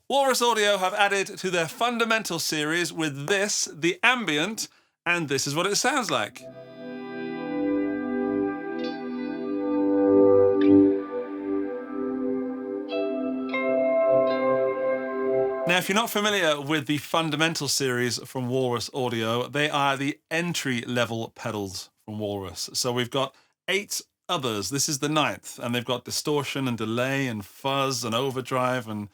Walrus Audio have added to their Fundamental series with this, the Ambient, and this is what it sounds like. Now, if you're not familiar with the Fundamental series from Walrus Audio, they are the entry-level pedals from Walrus. So we've got 8 others. This is the 9th, and they've got distortion and delay and fuzz and overdrive and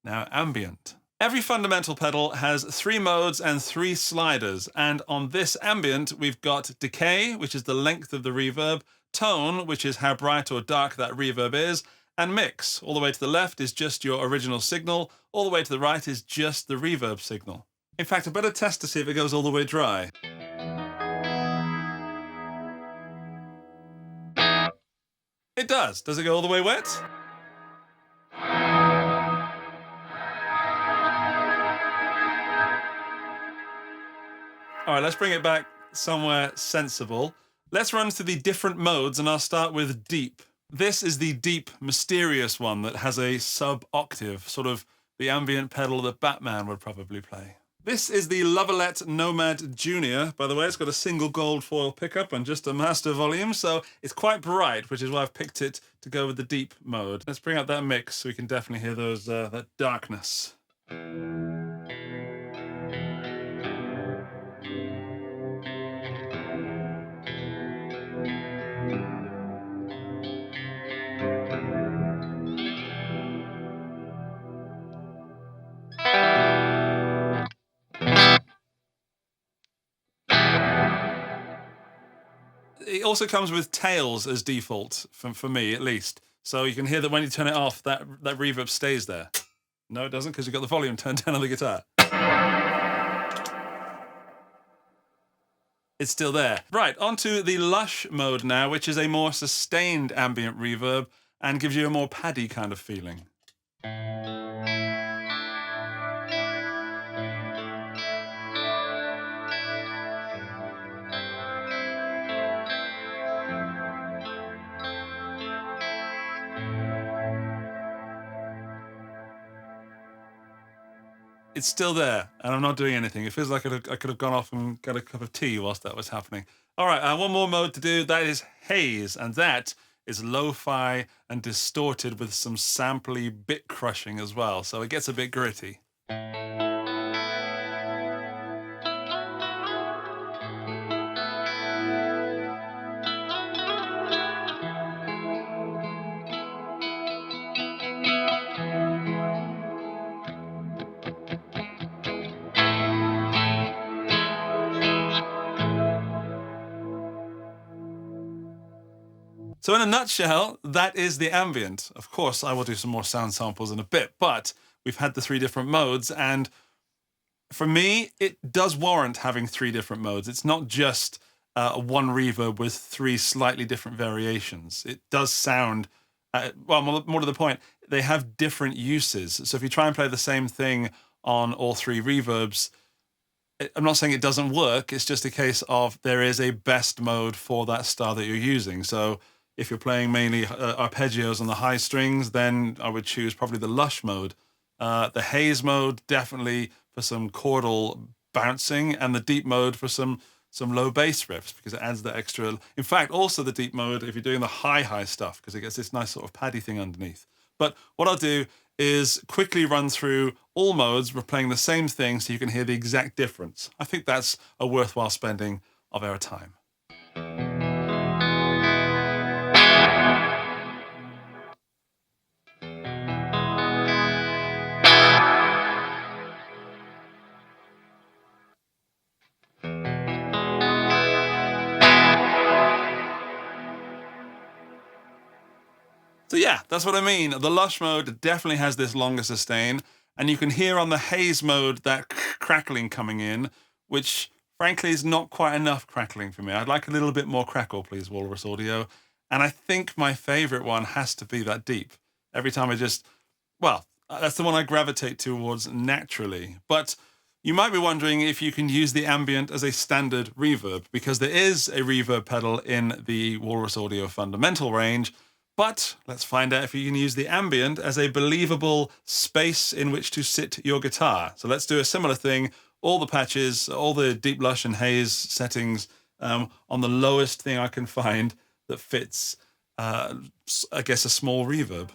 now ambient. Every fundamental pedal has 3 modes and 3 sliders, and on this ambient we've got decay, which is the length of the reverb, tone, which is how bright or dark that reverb is, and mix. All the way to the left is just your original signal, all the way to the right is just the reverb signal. In fact, I better test to see if it goes all the way dry. It does. Does it go all the way wet? All right, let's bring it back somewhere sensible. Let's run through the different modes, and I'll start with deep. This is the deep, mysterious one that has a sub-octave, sort of the ambient pedal that Batman would probably play. This is the 𝗬𝗪𝗣𝗪𝗧 Junior. By the way, it's got a single gold foil pickup and just a master volume, so it's quite bright, which is why I've picked it to go with the deep mode. Let's bring out that mix so we can definitely hear those that darkness. It also comes with tails as default, for me at least. So you can hear that when you turn it off, that reverb stays there. No, it doesn't, because you've got the volume turned down on the guitar. It's still there. Right, onto the LUSH mode now, which is a more sustained ambient reverb and gives you a more paddy kind of feeling. It's still there, and I'm not doing anything. It feels like I could have gone off and got a cup of tea whilst that was happening. All right, one more mode to do. That is HAZE, and that is lo-fi and distorted with some samply bit crushing as well, so it gets a bit gritty. So in a nutshell, that is the ambient. Of course, I will do some more sound samples in a bit, but we've had the 3 different modes, and for me, it does warrant having 3 different modes. It's not just one reverb with 3 slightly different variations. It does sound, well, more to the point, they have different uses. So if you try and play the same thing on all 3 reverbs, I'm not saying it doesn't work, it's just a case of there is a best mode for that style that you're using. So if you're playing mainly arpeggios on the high strings, then I would choose probably the LUSH mode. The HAZE mode, definitely for some chordal bouncing, and the deep mode for some low bass riffs, because it adds that extra. In fact, also the deep mode if you're doing the high stuff, because it gets this nice sort of paddy thing underneath. But what I'll do is quickly run through all modes. We're playing the same thing so you can hear the exact difference. I think that's a worthwhile spending of our time. So yeah, that's what I mean. The LUSH mode definitely has this longer sustain, and you can hear on the HAZE mode that crackling coming in, which frankly is not quite enough crackling for me. I'd like a little bit more crackle, please, Walrus Audio. And I think my favorite one has to be that deep. Every time that's the one I gravitate towards naturally. But you might be wondering if you can use the ambient as a standard reverb, because there is a reverb pedal in the Walrus Audio Fundamental range, But let's find out if you can use the ambient as a believable space in which to sit your guitar. So let's do a similar thing. All the patches, all the deep lush and haze settings on the lowest thing I can find that fits, I guess, a small reverb.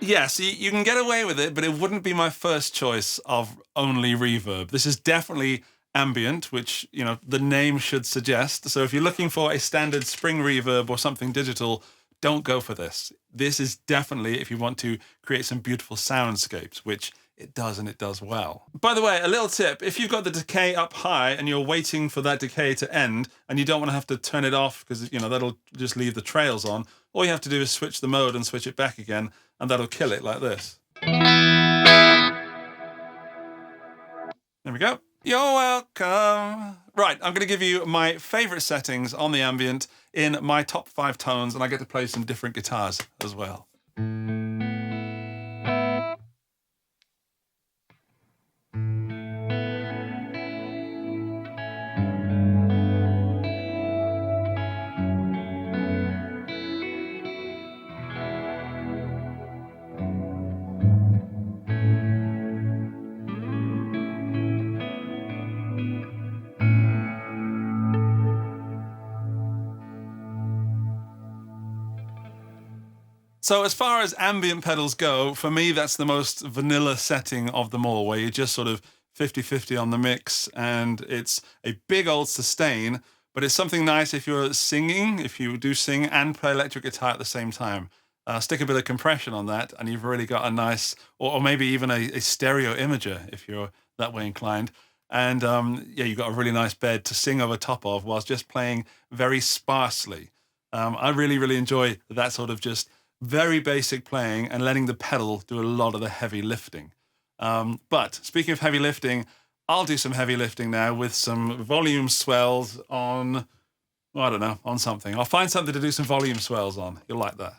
Yes, you can get away with it, but it wouldn't be my first choice of only reverb. This is definitely ambient, which, you know, the name should suggest. So if you're looking for a standard spring reverb or something digital, don't go for this. This is definitely if you want to create some beautiful soundscapes, which it does, and it does well. By the way, a little tip, if you've got the decay up high and you're waiting for that decay to end and you don't want to have to turn it off because, you know, that'll just leave the trails on, all you have to do is switch the mode and switch it back again, and that'll kill it like this. There we go. You're welcome. Right, I'm going to give you my favorite settings on the ambient in my top 5 tones, and I get to play some different guitars as well. So as far as ambient pedals go, for me, that's the most vanilla setting of them all, where you're just sort of 50-50 on the mix, and it's a big old sustain, but it's something nice if you're singing, if you do sing and play electric guitar at the same time. Stick a bit of compression on that, and you've really got a nice, or maybe even a stereo imager, if you're that way inclined. And yeah, you've got a really nice bed to sing over top of whilst just playing very sparsely. I really, really enjoy that sort of just very basic playing and letting the pedal do a lot of the heavy lifting. But speaking of heavy lifting, I'll do some heavy lifting now with some volume swells on, well, I don't know, on something. I'll find something to do some volume swells on. You'll like that.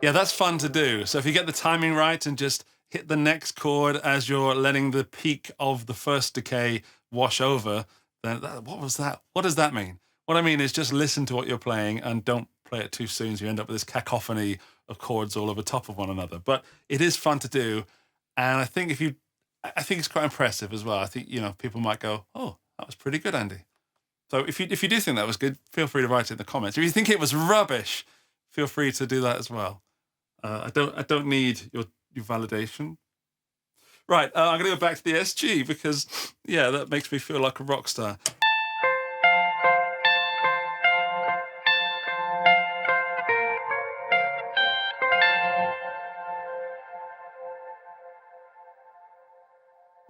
Yeah, that's fun to do. So if you get the timing right and just hit the next chord as you're letting the peak of the first decay wash over, then what was that? What does that mean? What I mean is just listen to what you're playing and don't play it too soon so you end up with this cacophony of chords all over top of one another. But it is fun to do, and I think it's quite impressive as well. I think, you know, people might go, "Oh, that was pretty good, Andy." So if you do think that was good, feel free to write it in the comments. If you think it was rubbish, feel free to do that as well. I don't need your validation. Right, I'm going to go back to the SG because, yeah, that makes me feel like a rock star.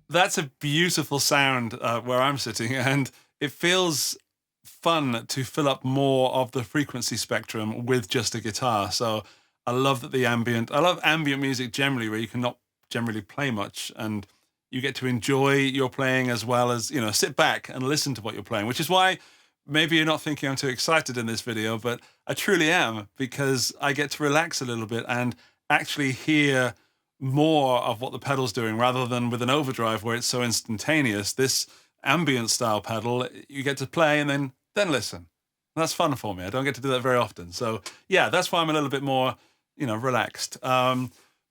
That's a beautiful sound where I'm sitting, and it feels fun to fill up more of the frequency spectrum with just a guitar. So I love that I love ambient music generally, where you cannot generally play much and you get to enjoy your playing as well as, you know, sit back and listen to what you're playing, which is why maybe you're not thinking I'm too excited in this video, but I truly am, because I get to relax a little bit and actually hear more of what the pedal's doing rather than with an overdrive where it's so instantaneous. This ambient style pedal, you get to play and then listen. And that's fun for me. I don't get to do that very often. So yeah, that's why I'm a little bit more, you know, relaxed.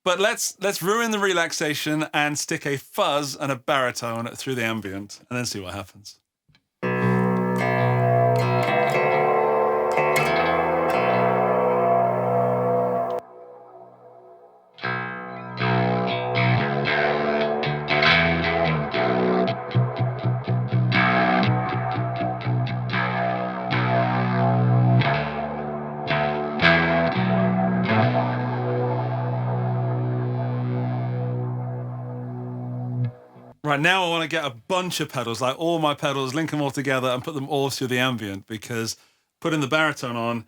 But let's ruin the relaxation and stick a fuzz and a baritone through the ambient and then see what happens. Right, now I want to get a bunch of pedals, like all my pedals, link them all together and put them all through the ambient, because putting the baritone on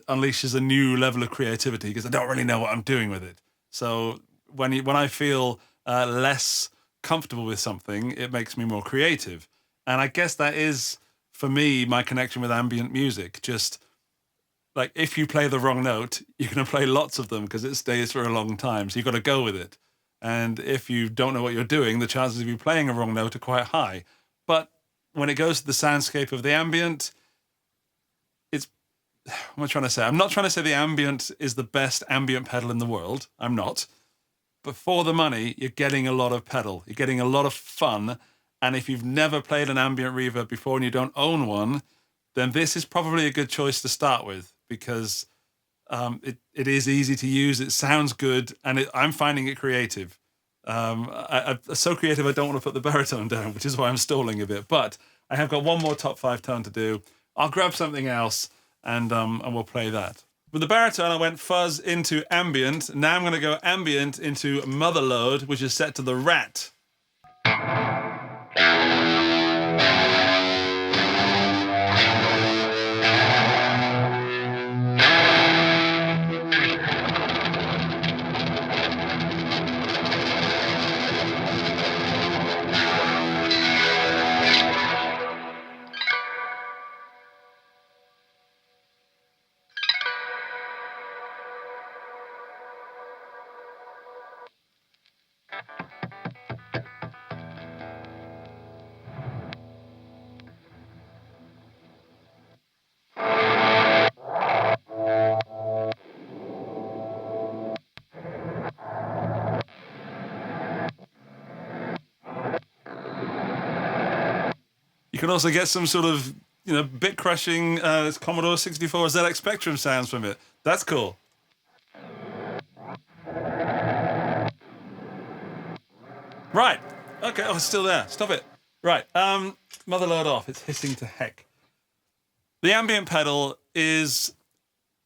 unleashes a new level of creativity because I don't really know what I'm doing with it. So when I feel less comfortable with something, it makes me more creative. And I guess that is, for me, my connection with ambient music. Just like if you play the wrong note, you're going to play lots of them because it stays for a long time. So you've got to go with it. And if you don't know what you're doing, the chances of you playing a wrong note are quite high. But when it goes to the soundscape of the ambient, what am I trying to say? I'm not trying to say the ambient is the best ambient pedal in the world. I'm not. But for the money, you're getting a lot of pedal. You're getting a lot of fun. And if you've never played an ambient reverb before and you don't own one, then this is probably a good choice to start with, because it is easy to use, it sounds good, and I'm finding it creative. I'm so creative I don't want to put the baritone down, which is why I'm stalling a bit. But I have got one more top 5 tone to do. I'll grab something else and we'll play that. With the baritone, I went fuzz into ambient. Now I'm going to go ambient into motherload, which is set to the rat. You can also get some sort of, bit crushing Commodore 64 ZX Spectrum sounds from it. That's cool. Right. Okay. Oh, it's still there. Stop it. Right. Motherload off. It's hissing to heck. The ambient pedal is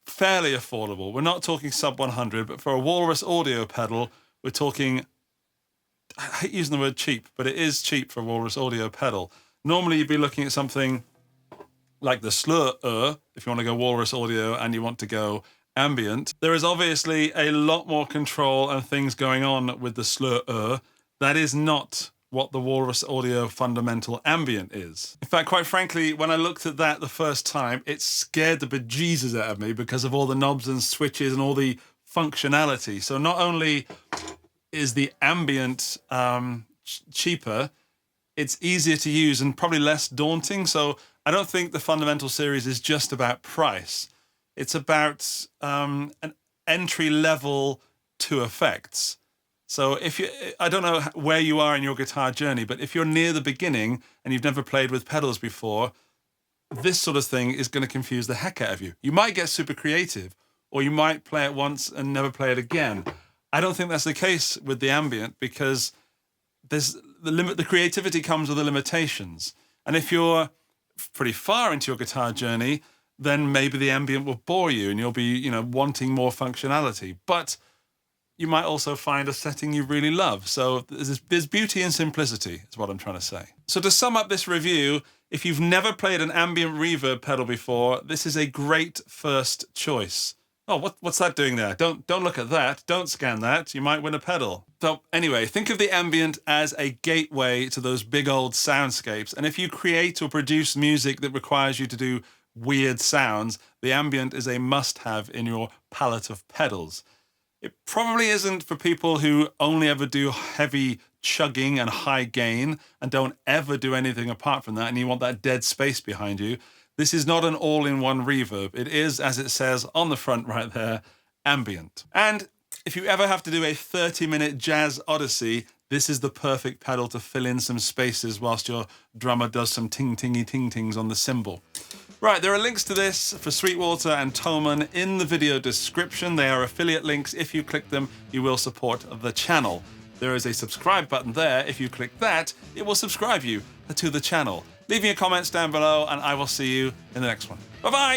fairly affordable. We're not talking sub 100, but for a Walrus Audio pedal, we're talking, I hate using the word cheap, but it is cheap for a Walrus Audio pedal. Normally, you'd be looking at something like the 𝗬𝗪𝗪𝗪, if you want to go Walrus Audio and you want to go ambient. There is obviously a lot more control and things going on with the 𝗬𝗪𝗪𝗪. That is not what the Walrus Audio Fundamental Ambient is. In fact, quite frankly, when I looked at that the first time, it scared the bejesus out of me because of all the knobs and switches and all the functionality. So not only is the ambient cheaper, it's easier to use and probably less daunting. So I don't think the Fundamental series is just about price. It's about an entry level to effects. So I don't know where you are in your guitar journey, but if you're near the beginning and you've never played with pedals before, this sort of thing is going to confuse the heck out of you. You might get super creative, or you might play it once and never play it again. I don't think that's the case with the ambient, because the creativity comes with the limitations. And if you're pretty far into your guitar journey, then maybe the ambient will bore you and you'll be, wanting more functionality. But you might also find a setting you really love. So there's beauty in simplicity, is what I'm trying to say. So to sum up this review, if you've never played an ambient reverb pedal before, this is a great first choice. Oh, what's that doing there? Don't look at that. Don't scan that. You might win a pedal. So anyway, think of the ambient as a gateway to those big old soundscapes. And if you create or produce music that requires you to do weird sounds, the ambient is a must-have in your palette of pedals. It probably isn't for people who only ever do heavy chugging and high gain and don't ever do anything apart from that, and you want that dead space behind you. This is not an all-in-one reverb. It is, as it says on the front right there, ambient. And if you ever have to do a 30-minute jazz odyssey, this is the perfect pedal to fill in some spaces whilst your drummer does some ting-tings on the cymbal. Right, there are links to this for Sweetwater and Thomann in the video description. They are affiliate links. If you click them, you will support the channel. There is a subscribe button there. If you click that, it will subscribe you to the channel. Leave me your comments down below, and I will see you in the next one. Bye-bye!